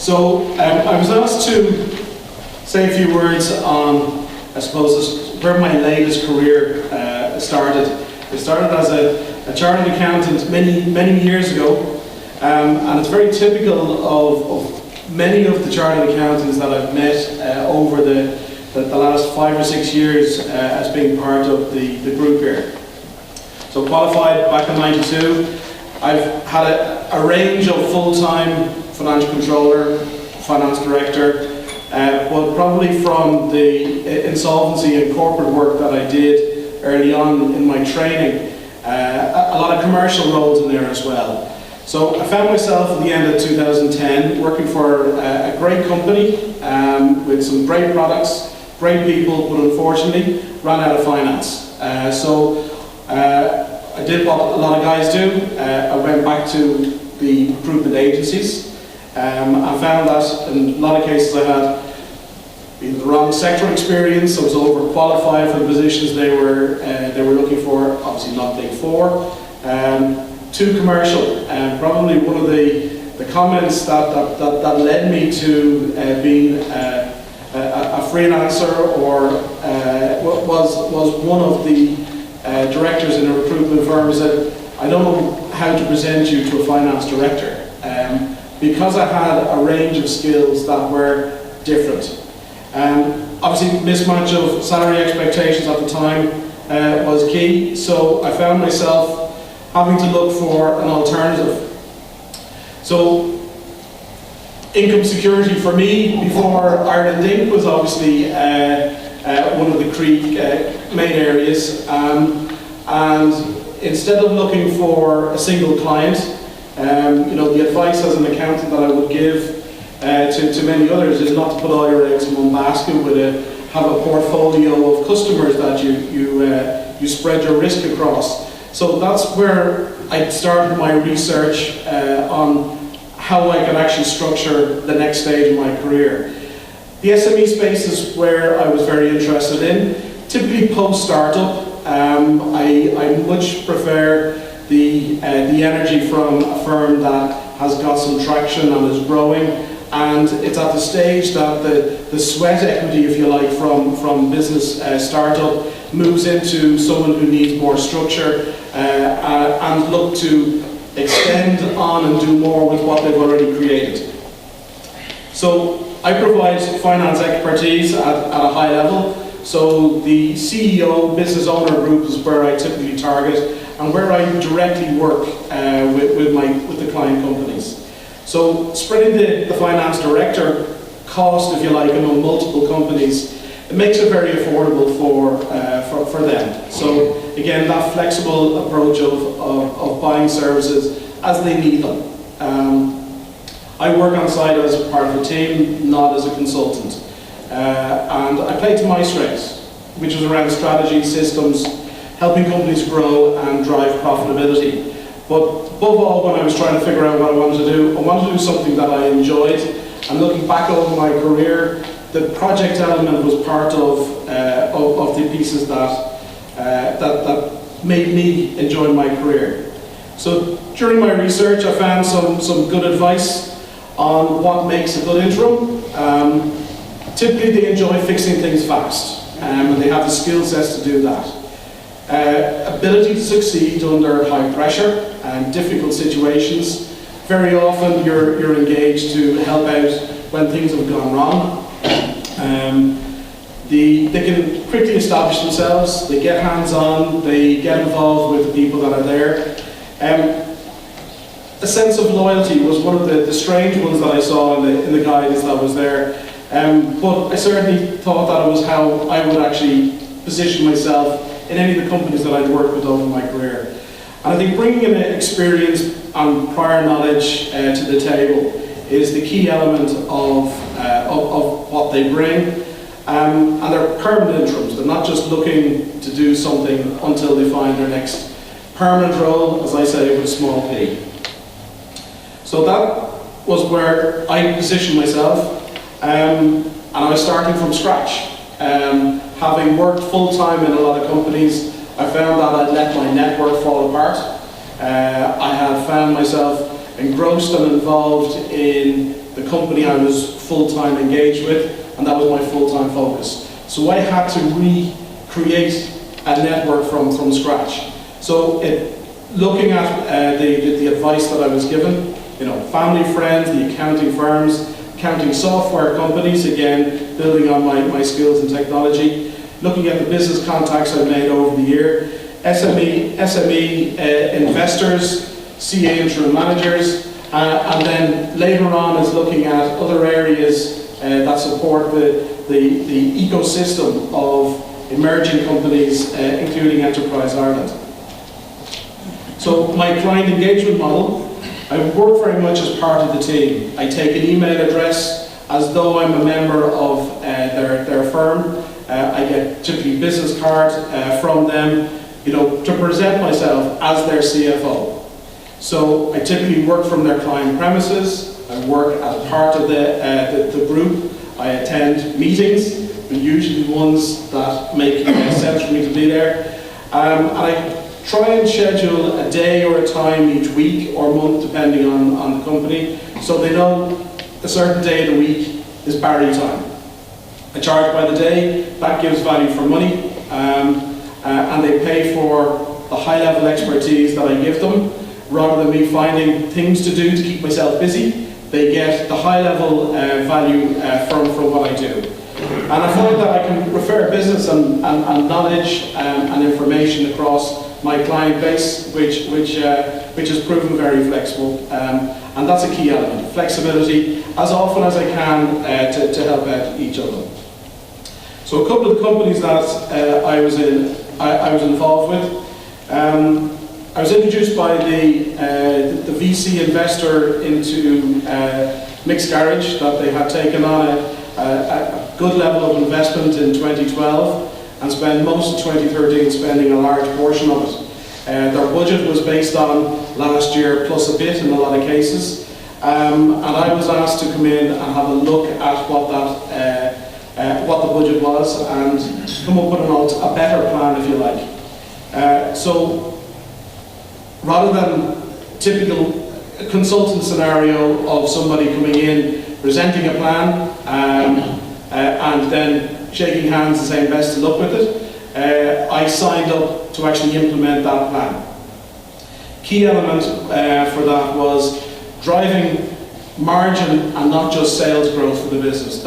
So I was asked to say a few words on, I suppose, where my latest career started. I started as a chartered accountant many years ago, and it's very typical of many of the chartered accountants that I've met over the last 5 or 6 years as being part of the group here. So qualified back in '92. I've had a range of full-time financial controller, finance director, but probably from the insolvency and corporate work that I did early on in my training, a lot of commercial roles in there as well. So I found myself at the end of 2010 working for a great company with some great products, great people, but unfortunately ran out of finance. I did what a lot of guys do. I went back to the recruitment agencies. I found that in a lot of cases I had either the wrong sector experience, I was overqualified for the positions they were looking for, obviously not Big Four. Too commercial, and probably one of the comments that led me to being a freelancer or was one of the directors in a recruitment firm said, I don't know how to present you to a finance director, because I had a range of skills that were different. Obviously mismatch of salary expectations at the time was key, so I found myself having to look for an alternative. So income security for me before Ireland Inc. was obviously one of the main areas, and instead of looking for a single client, the advice as an accountant that I would give to many others is not to put all your eggs in one basket, but have a portfolio of customers that you spread your risk across. So that's where I started my research on how I could actually structure the next stage of my career. The SME space is where I was very interested in. Typically post-startup, I much prefer the energy from a firm that has got some traction and is growing, and it's at the stage that the sweat equity, if you like, from business startup moves into someone who needs more structure and look to extend on and do more with what they've already created. So I provide finance expertise at a high level. So the CEO, business owner group is where I typically target and where I directly work with the client companies. So spreading the finance director cost, if you like, among multiple companies, it makes it very affordable for them. So again, that flexible approach of buying services as they need them. I work on site as part of a team, not as a consultant. And I play to my strengths, which is around strategy, systems, helping companies grow and drive profitability. But above all, when I was trying to figure out what I wanted to do something that I enjoyed. And looking back over my career, the project element was part of the pieces that made me enjoy my career. So during my research, I found some good advice on what makes a good interim. Typically they enjoy fixing things fast, and they have the skill sets to do that. Ability to succeed under high pressure and difficult situations. Very often you're engaged to help out when things have gone wrong. They can quickly establish themselves, they get hands-on, they get involved with the people that are there. A sense of loyalty was one of the strange ones that I saw in the guidance that was there. But I certainly thought that it was how I would actually position myself in any of the companies that I'd worked with over my career. And I think bringing in experience and prior knowledge to the table is the key element of what they bring. And they're permanent interims. They're not just looking to do something until they find their next permanent role, as I say, with a small p. So that was where I positioned myself. And I was starting from scratch. Having worked full-time in a lot of companies, I found that I'd let my network fall apart. I had found myself engrossed and involved in the company I was full-time engaged with, and that was my full-time focus. So I had to recreate a network from scratch. So looking at the advice that I was given, family, friends, the accounting firms, accounting software companies, again, building on my skills in technology, looking at the business contacts I've made over the year, SME investors, CA interim managers, and then later on is looking at other areas that support the ecosystem of emerging companies, including Enterprise Ireland. So my client engagement model, I work very much as part of the team. I take an email address as though I'm a member of their firm. I get typically business cards from them, to present myself as their CFO. So I typically work from their client premises. I work as part of the group. I attend meetings, but usually ones that make sense for me to be there. And I try and schedule a day or a time each week or month, depending on the company, so they know a certain day of the week is Barry time. I charge by the day. That gives value for money, and they pay for the high-level expertise that I give them. Rather than me finding things to do to keep myself busy, they get the high-level value from what I do. And I find that I can refer business and knowledge and information across my client base, which has proven very flexible. And that's a key element, flexibility, as often as I can to help out each of them. So a couple of the companies that I was involved with, I was introduced by the VC investor into Mixed Garage, that they had taken on a good level of investment in 2012 and spent most of 2013 spending a large portion of it. Their budget was based on last year plus a bit in a lot of cases, and I was asked to come in and have a look at what the budget was and come up with a better plan, if you like. So rather than typical consultant scenario of somebody coming in, presenting a plan, and then shaking hands and saying best of luck with it, I signed up to actually implement that plan. Key element for that was driving margin and not just sales growth for the business.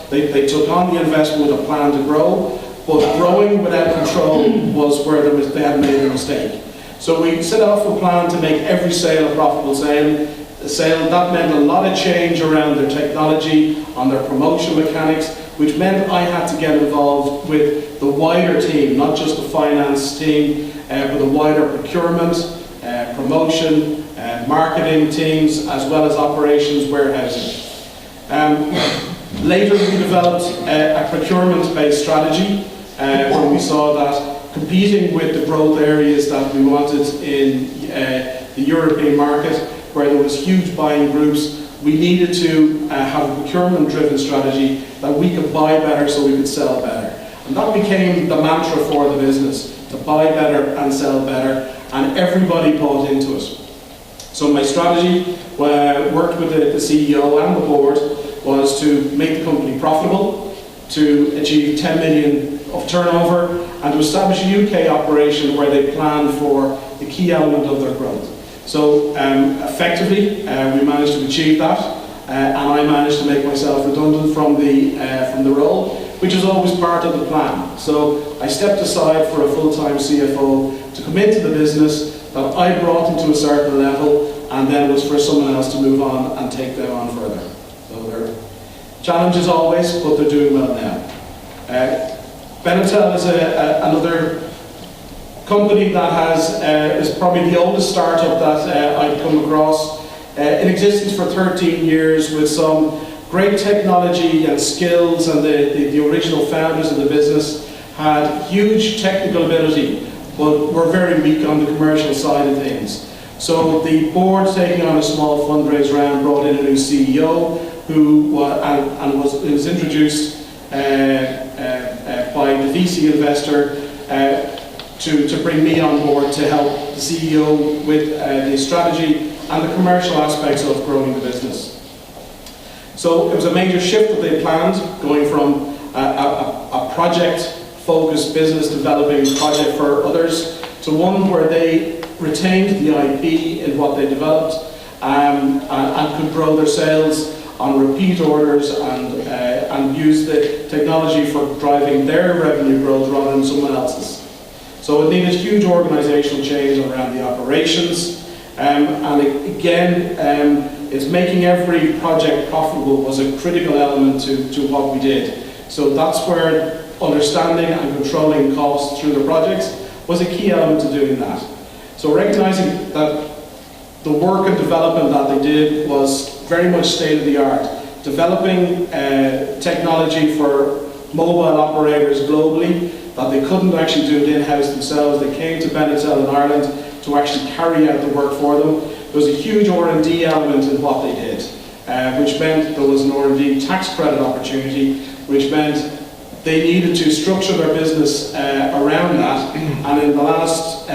They took on the investment with a plan to grow, but growing without control was where they had made a mistake. So we set off a plan to make every sale a profitable sale. That meant a lot of change around their technology, on their promotion mechanics, which meant I had to get involved with the wider team, not just the finance team, but the wider procurement, promotion, marketing teams, as well as operations, warehousing. Later we developed a procurement-based strategy where we saw that competing with the growth areas that we wanted in the European market, where there was huge buying groups, we needed to have a procurement-driven strategy that we could buy better so we could sell better. And that became the mantra for the business, to buy better and sell better, and everybody bought into it. So my strategy, worked with the CEO and the board, was to make the company profitable, to achieve 10 million of turnover, and to establish a UK operation where they planned for the key element of their growth. So effectively, we managed to achieve that, and I managed to make myself redundant from the role, which is always part of the plan. So I stepped aside for a full-time CFO to come into the business that I brought into a certain level, and then it was for someone else to move on and take them on further. So there are challenges always, but they're doing well now. Benetel is another company that is probably the oldest startup that I've come across. In existence for 13 years with some great technology and skills, and the original founders of the business had huge technical ability, but were very weak on the commercial side of things. So the board, taking on a small fundraise round, brought in a new CEO who was introduced by the VC investor to bring me on board to help the CEO with the strategy and the commercial aspects of growing the business. So it was a major shift that they planned, going from a project-focused business developing a project for others to one where they retained the IP in what they developed and could grow their sales on repeat orders and use the technology for driving their revenue growth rather than someone else's. So it needed huge organisational change around the operations, and again, it's making every project profitable was a critical element to what we did. So that's where understanding and controlling costs through the projects was a key element to doing that. So recognising that the work and development that they did was very much state-of-the-art, developing technology for mobile operators globally that they couldn't actually do it in-house themselves. They came to Benetel in Ireland to actually carry out the work for them. There was a huge R&D element in what they did, which meant there was an R&D tax credit opportunity, which meant they needed to structure their business around that. And in the last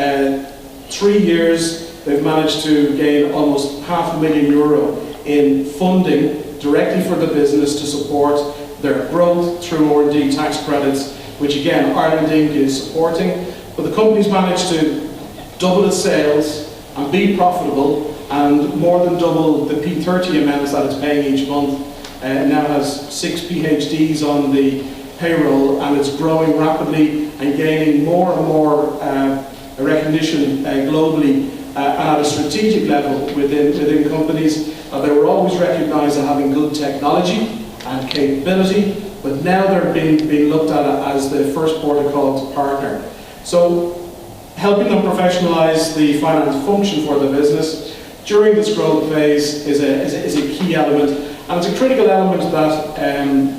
3 years, they've managed to gain almost €500,000 in funding directly for the business to support their growth through R&D tax credits, which again Ireland Inc. is supporting. But the company's managed to double its sales and be profitable, and more than double the P30 amounts that it's paying each month. Now has 6 PhDs on the payroll, and it's growing rapidly and gaining more and more recognition globally and at a strategic level within companies. They were always recognised as having good technology and capability, but now they're being looked at as the first port of call to partner. So helping them professionalise the finance function for the business during this growth phase is a key element, and it's a critical element that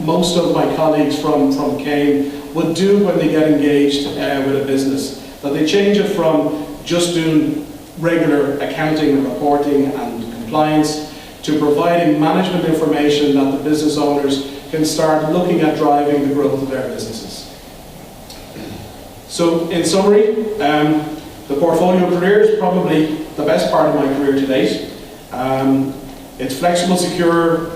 most of my colleagues from CAIM would do when they get engaged with a business. That they change it from just doing regular accounting and reporting and compliance to providing management information that the business owners can start looking at driving the growth of their businesses. So in summary, the portfolio career is probably the best part of my career to date. It's flexible, secure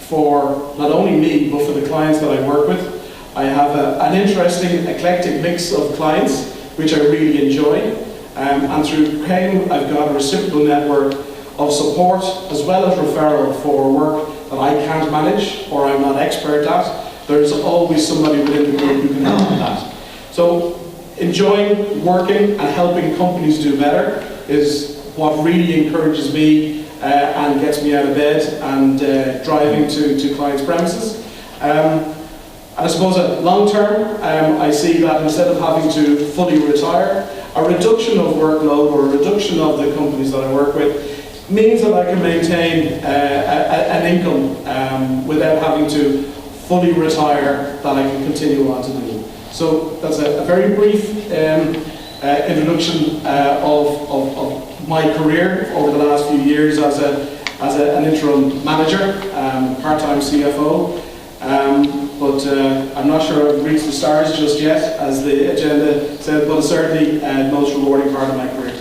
for not only me, but for the clients that I work with. I have an interesting, eclectic mix of clients, which I really enjoy. And through CAIM, I've got a reciprocal network of support as well as referral for work that I can't manage or I'm not expert at. There's always somebody within the group who can help with that. So enjoying working and helping companies do better is what really encourages me and gets me out of bed and driving to clients' premises. I suppose long term, I see that instead of having to fully retire, a reduction of workload or a reduction of the companies that I work with means that I can maintain an income without having to fully retire, that I can continue on to do. So that's a very brief introduction of my career over the last few years as an interim manager, part-time CFO. But I'm not sure I've reached the stars just yet, as the agenda said, but it's certainly the most rewarding part of my career.